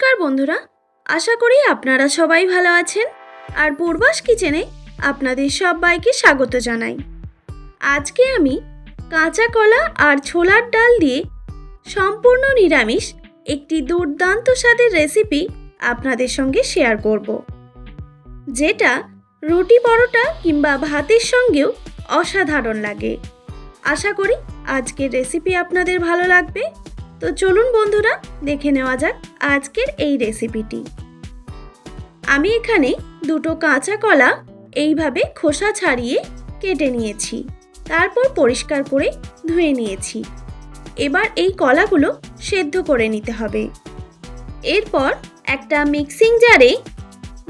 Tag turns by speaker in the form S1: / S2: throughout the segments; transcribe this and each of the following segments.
S1: নমস্কার বন্ধুরা, আশা করি আপনারা সবাই ভালো আছেন। আর পূর্বাস কিচেনে আপনাদের সবাইকে স্বাগত জানাই। আজকে আমি কাঁচা কলা আর ছোলার ডাল দিয়ে সম্পূর্ণ নিরামিষ একটি দুর্দান্ত স্বাদের রেসিপি আপনাদের সঙ্গে শেয়ার করব, যেটা রুটি পরোটা কিংবা ভাতের সঙ্গেও অসাধারণ লাগে। আশা করি আজকের রেসিপি আপনাদের ভালো লাগবে। তো চলুন বন্ধুরা, দেখে নেওয়া যাক আজকের এই রেসিপিটি। আমি এখানে দুটো কাঁচা কলা এইভাবে খোসা ছাড়িয়ে কেটে নিয়েছি, তারপর পরিষ্কার করে ধুয়ে নিয়েছি। এবার এই কলাগুলো সেদ্ধ করে নিতে হবে। এরপর একটা মিক্সিং জারে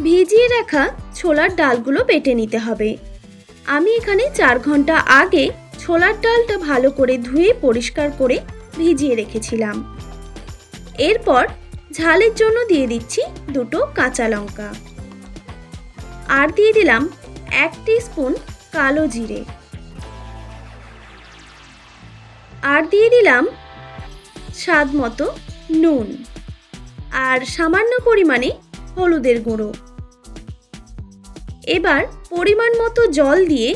S1: ভিজিয়ে রাখা ছোলার ডালগুলো বেটে নিতে হবে। আমি এখানে 4 ঘন্টা আগে ছোলার ডালটা ভালো করে ধুয়ে পরিষ্কার করে ভিজিয়ে রেখেছিলাম। এরপর ঝালের জন্য দিয়ে দিচ্ছি দুটো কাঁচা লঙ্কা, আর দিয়ে দিলাম 1 টিস্পুন কালো জিরে, আর দিয়ে দিলাম স্বাদ মতো নুন আর সামান্য পরিমাণে হলুদের গুঁড়ো। এবার পরিমাণ মতো জল দিয়ে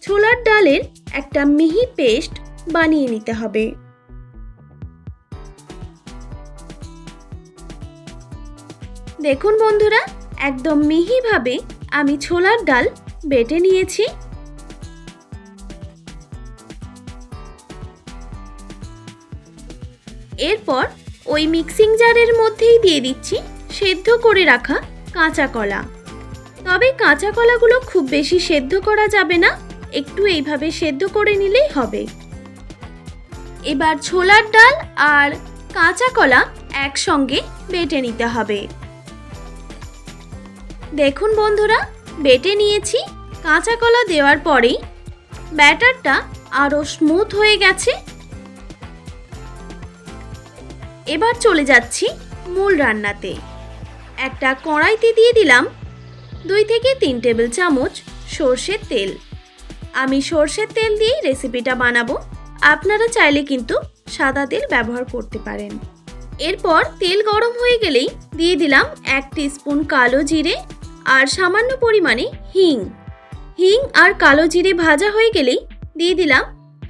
S1: ছোলার ডালের একটা মিহি পেস্ট বানিয়ে নিতে হবে। দেখুন বন্ধুরা, একদম মিহিভাবে আমি ছোলার ডাল বেটে নিয়েছি। এরপর ওই মিক্সিং জারের মধ্যেই দিয়ে দিচ্ছি সেদ্ধ করে রাখা কাঁচা কলা। তবে কাঁচা কলাগুলো খুব বেশি সেদ্ধ করা যাবে না, একটু এইভাবে সেদ্ধ করে নিলেই হবে। এবার ছোলার ডাল আর কাঁচা কলা একসঙ্গে বেটে নিতে হবে। দেখুন বন্ধুরা, বেটে নিয়েছি। কাঁচা কলা দেওয়ার পরেই ব্যাটারটা আরও স্মুথ হয়ে গেছে। এবার চলে যাচ্ছি মূল রান্নাতে। একটা কড়াইতে দিয়ে দিলাম 2 থেকে 3 টেবিল চামচ সর্ষের তেল। আমি সর্ষের তেল দিয়েই রেসিপিটা বানাবো, আপনারা চাইলে কিন্তু সাদা তেল ব্যবহার করতে পারেন। এরপর তেল গরম হয়ে গেলেই দিয়ে দিলাম 1 টিস্পুন কালো জিরে আর সামান্য পরিমাণে হিং আর কালো জিরে ভাজা হয়ে গেলেই দিয়ে দিলাম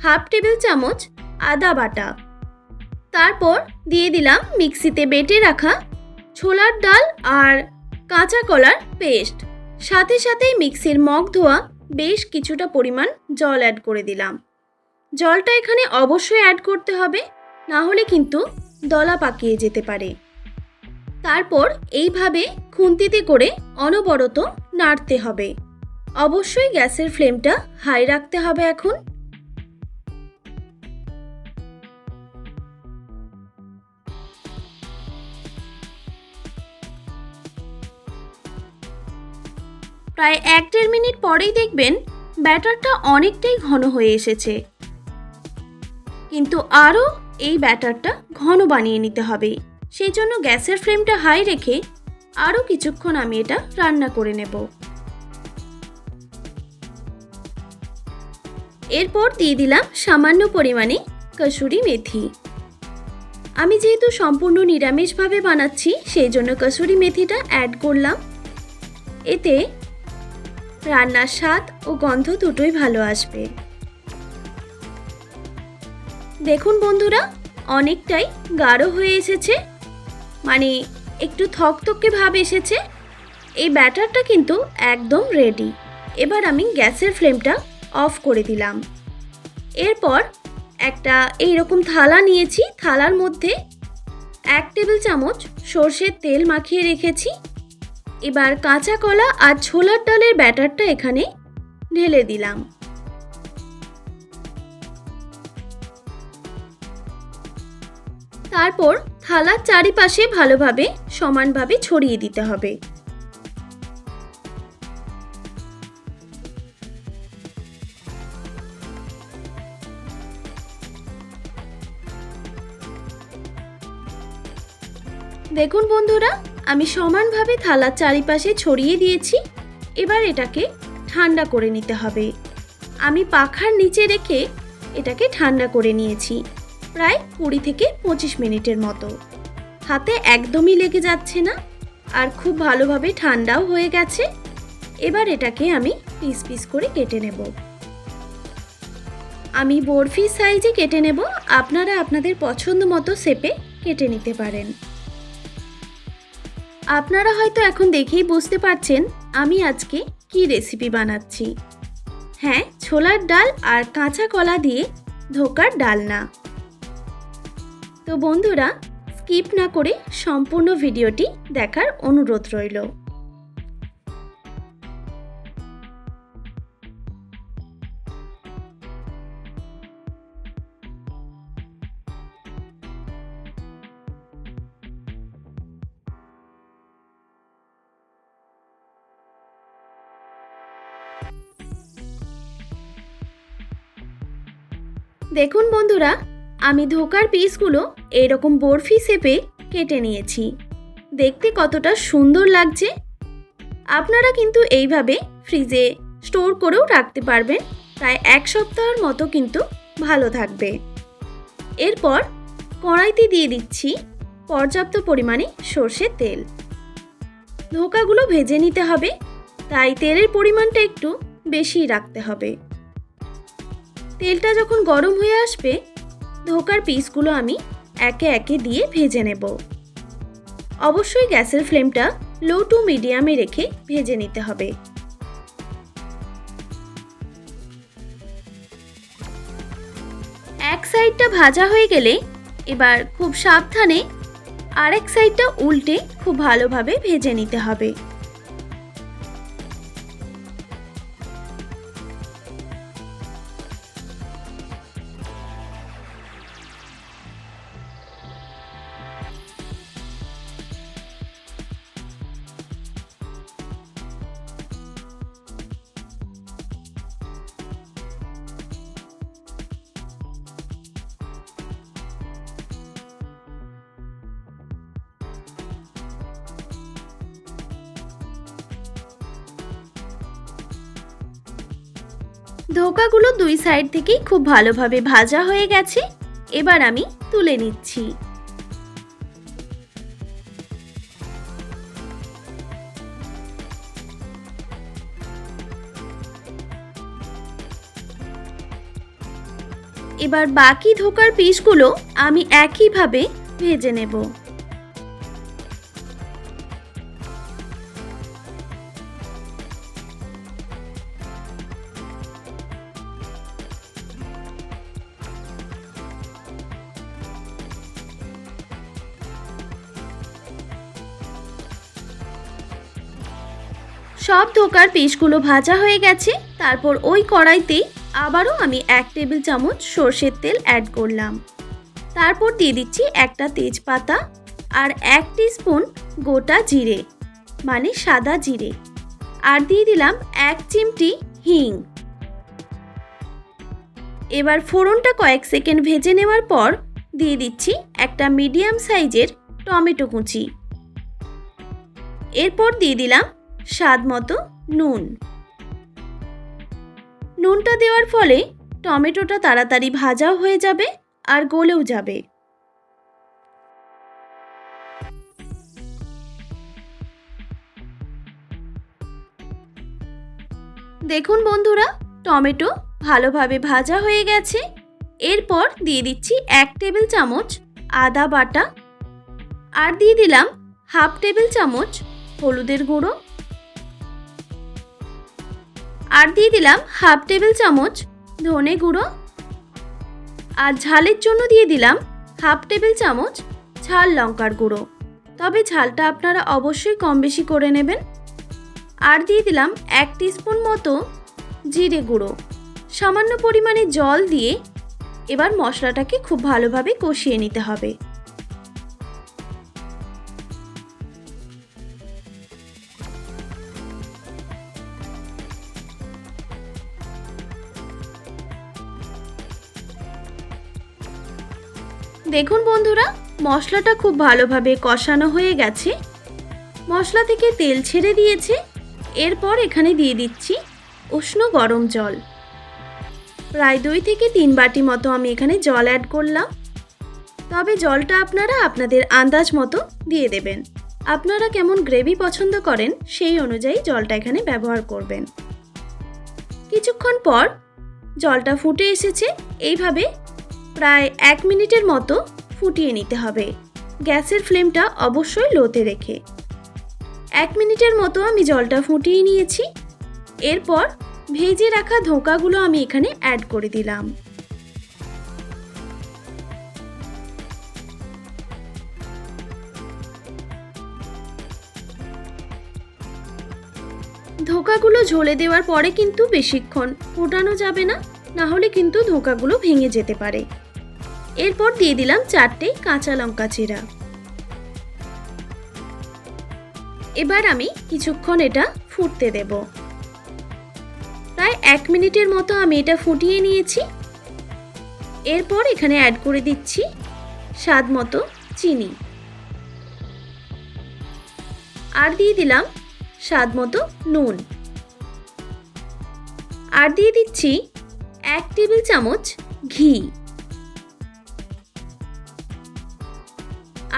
S1: 1/2 টেবিল চামচ আদা বাটা। তারপর দিয়ে দিলাম মিক্সিতে বেটে রাখা ছোলার ডাল আর কাঁচা কলার পেস্ট। সাথে সাথে মিক্সির মগ ধোয়া বেশ কিছুটা পরিমাণ জল অ্যাড করে দিলাম। জলটা এখানে অবশ্যই অ্যাড করতে হবে, না হলে কিন্তু দলা পাকিয়ে যেতে পারে। তারপর এইভাবে খুন্তিতে করে অনবরত নাড়তে হবে। অবশ্যই গ্যাসের ফ্লেমটা হাই রাখতে হবে। এখন প্রায় 1-1.5 মিনিট পরেই দেখবেন ব্যাটারটা অনেকটাই ঘন হয়ে এসেছে, কিন্তু আরও এই ব্যাটারটা ঘন বানিয়ে নিতে হবে। সেই জন্য গ্যাসের ফ্লেমটা হাই রেখে আরও কিছুক্ষণ আমি এটা রান্না করে নেব। এরপর দিয়ে দিলাম সামান্য পরিমাণে কসুরি মেথি। আমি যেহেতু সম্পূর্ণ নিরামিষভাবে বানাচ্ছি, সেই জন্য কসুরি মেথিটা অ্যাড করলাম। এতে রান্নার স্বাদ ও গন্ধ দুটোই ভালো আসবে। দেখুন বন্ধুরা, অনেকটাই গাঢ় হয়ে এসেছে, মানে একটু থকথকে ভাব এসেছে। এই ব্যাটারটা কিন্তু একদম রেডি। এবার আমি গ্যাসের ফ্লেমটা অফ করে দিলাম। এরপর একটা এইরকম থালা নিয়েছি, থালার মধ্যে 1 টেবিল চামচ সর্ষের তেল মাখিয়ে রেখেছি। এবার কাঁচা কলা আর ছোলার ডালের ব্যাটারটা এখানে ঢেলে দিলাম। তারপর থালার চারিপাশে ভালোভাবে সমানভাবে ছড়িয়ে দিতে হবে। দেখুন বন্ধুরা, আমি সমানভাবে থালার চারিপাশে ছড়িয়ে দিয়েছি। এবার এটাকে ঠান্ডা করে নিতে হবে। আমি পাখার নিচে রেখে এটাকে ঠান্ডা করে নিয়েছি, প্রায় 20 থেকে 25 মিনিটের মতো। হাতে একদমই লেগে যাচ্ছে না আর খুব ভালোভাবে ঠান্ডাও হয়ে গেছে। এবার এটাকে আমি পিস পিস করে কেটে নেব। আমি বরফি সাইজে কেটে নেব, আপনারা আপনাদের পছন্দ মতো শেপে কেটে নিতে পারেন। আপনারা হয়তো এখন দেখেই বুঝতে পারছেন আমি আজকে কি রেসিপি বানাচ্ছি। হ্যাঁ, ছোলার ডাল আর কাঁচা কলা দিয়ে ধোকার ডালনা। তো বন্ধুরা, স্কিপ না করে সম্পূর্ণ ভিডিওটি দেখার অনুরোধ রইল। দেখুন বন্ধুরা, আমি ধোকার পিসগুলো এরকম বরফি শেপে কেটে নিয়েছি। দেখতে কতটা সুন্দর লাগছে। আপনারা কিন্তু এইভাবে ফ্রিজে স্টোর করেও রাখতে পারবেন, প্রায় 1 সপ্তাহের মতো কিন্তু ভালো থাকবে। এরপর কড়াইতে দিয়ে দিচ্ছি পর্যাপ্ত পরিমাণে সর্ষের তেল। ধোকাগুলো ভেজে নিতে হবে, তাই তেলের পরিমাণটা একটু বেশিই রাখতে হবে। তেলটা যখন গরম হয়ে আসবে, ধোকার পিসগুলো আমি একে একে দিয়ে ভেজে নেব। অবশ্যই গ্যাসের ফ্লেমটা লো টু মিডিয়ামে রেখে ভেজে নিতে হবে। এক সাইডটা ভাজা হয়ে গেলে এবার খুব সাবধানে আরেক সাইডটা উল্টে খুব ভালোভাবে ভেজে নিতে হবে। ধোকাগুলো দুই সাইড থেকেই খুব ভালোভাবে ভাজা হয়ে গেছে। এবার আমি তুলে নিচ্ছি। এবার বাকি ধোকার পিসগুলো আমি একইভাবে ভেজে নেব। সব ধোকার পিসগুলো ভাজা হয়ে গেছে। তারপর ওই কড়াইতেই আবারও আমি 1 টেবিল চামচ সর্ষের তেল অ্যাড করলাম। তারপর দিয়ে দিচ্ছি একটা তেজপাতা আর 1 টিস্পুন গোটা জিরে, মানে সাদা জিরে, আর দিয়ে দিলাম 1 চিমটি হিং। এবার ফোড়নটা কয়েক সেকেন্ড ভেজে নেওয়ার পর দিয়ে দিচ্ছি একটা মিডিয়াম সাইজের টমেটো কুচি। এরপর দিয়ে দিলাম স্বাদ মতো নুন। নুনটা দেওয়ার ফলে টমেটোটা তাড়াতাড়ি ভাজাও হয়ে যাবে আর গলেও যাবে। দেখুন বন্ধুরা, টমেটো ভালোভাবে ভাজা হয়ে গেছে। এরপর দিয়ে দিচ্ছি 1 টেবিল চামচ আদা বাটা, আর দিয়ে দিলাম হাফ টেবিল চামচ হলুদের গুঁড়ো, আর দিয়ে দিলাম হাফ টেবিল চামচ ধনে গুঁড়ো, আর ঝালের জন্য দিয়ে দিলাম হাফ টেবিল চামচ ঝাল লঙ্কার গুঁড়ো। তবে ঝালটা আপনারা অবশ্যই কম বেশি করে নেবেন। আর দিয়ে দিলাম 1 টিস্পুন মতো জিরে গুঁড়ো। সামান্য পরিমাণে জল দিয়ে এবার মশলাটাকে খুব ভালোভাবে কষিয়ে নিতে হবে। দেখুন বন্ধুরা, মশলাটা খুব ভালোভাবে কষানো হয়ে গেছে। মশলা থেকে তেল ছেড়ে দিয়েছে। এরপর এখানে দিয়ে দিচ্ছি উষ্ণ গরম জল। প্রায় 2 থেকে 3 বাটি মতো আমি এখানে জল অ্যাড করলাম। তবে জলটা আপনারা আপনাদের আন্দাজ মতো দিয়ে দেবেন। আপনারা কেমন গ্রেভি পছন্দ করেন সেই অনুযায়ী জলটা এখানে ব্যবহার করবেন। কিছুক্ষণ পর জলটা ফুটে এসেছে। এইভাবে প্রায় 1 মিনিটের মতো ফুটিয়ে নিতে হবে, গ্যাসের ফ্লেমটা অবশ্যই লোতে রেখে। 1 মিনিটের মতো আমি জলটা ফুটিয়ে নিয়েছি। এরপর ভেজে রাখা ধোকাগুলো আমি এখানে অ্যাড করে দিলাম। ধোকাগুলো ঝোলে দেওয়ার পরে কিন্তু বেশিক্ষণ ফোটানো যাবে না, না হলে কিন্তু ধোকাগুলো ভেঙে যেতে পারে। এরপর দিয়ে দিলাম 4টে কাঁচা লঙ্কা চিরা। এবার আমি কিছুক্ষণ এটা ফুটতে দেব। প্রায় 1 মিনিটের মতো আমি এটা ফুটিয়ে নিয়েছি। এরপর এখানে অ্যাড করে দিচ্ছি স্বাদ মতো চিনি, আর দিয়ে দিলাম স্বাদ মতো নুন, আর দিয়ে দিচ্ছি 1 টেবিল চামচ ঘি,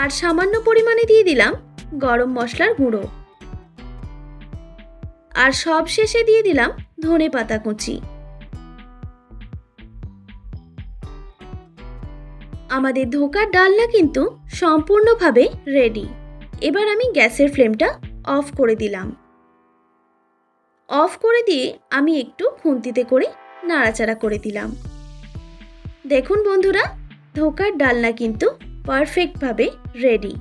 S1: আর সামান্য পরিমাণে দিয়ে দিলাম গরম মশলার গুঁড়ো, আর সব শেষে দিয়ে দিলাম ধনেপাতা কুচি। আমাদের ধোকার ডালনা কিন্তু সম্পূর্ণভাবে রেডি। এবার আমি গ্যাসের ফ্লেমটা অফ করে দিলাম। অফ করে দিয়ে আমি একটু খুন্তিতে করে নাড়াচাড়া করে দিলাম। দেখুন বন্ধুরা, ধোকার ডালনা কিন্তু পারফেক্টভাবে রেডি।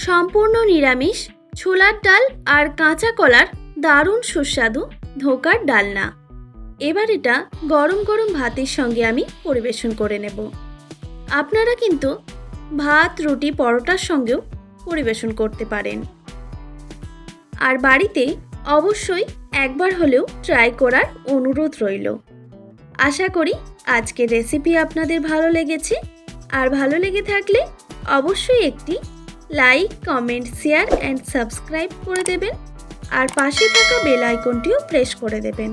S1: সম্পূর্ণ নিরামিষ ছোলার ডাল আর কাঁচা কলার দারুণ সুস্বাদু ধোকার ডালনা। এবার এটা গরম গরম ভাতের সঙ্গে আমি পরিবেশন করে নেব। আপনারা কিন্তু ভাত, রুটি, পরোটার সঙ্গেও পরিবেশন করতে পারেন। আর বাড়িতে অবশ্যই একবার হলেও ট্রাই করার অনুরোধ রইল। আশা করি আজকের রেসিপি আপনাদের ভালো লেগেছে। আর ভালো লেগে থাকলে অবশ্যই একটি like, comment, share and subscribe করে দেবেন। আর পাশে থাকা বেল আইকনটিও প্রেস করে দেবেন।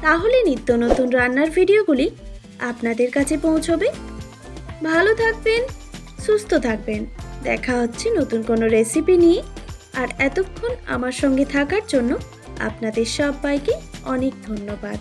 S1: তাহলে নিত্য নতুন রান্নার ভিডিওগুলি আপনাদের কাছে পৌঁছবে। ভালো থাকবেন, সুস্থ থাকবেন। দেখা হচ্ছে নতুন কোনো রেসিপি নিয়ে। আর এতক্ষণ আমার সঙ্গে থাকার জন্য আপনাদের সবাইকে অনেক ধন্যবাদ।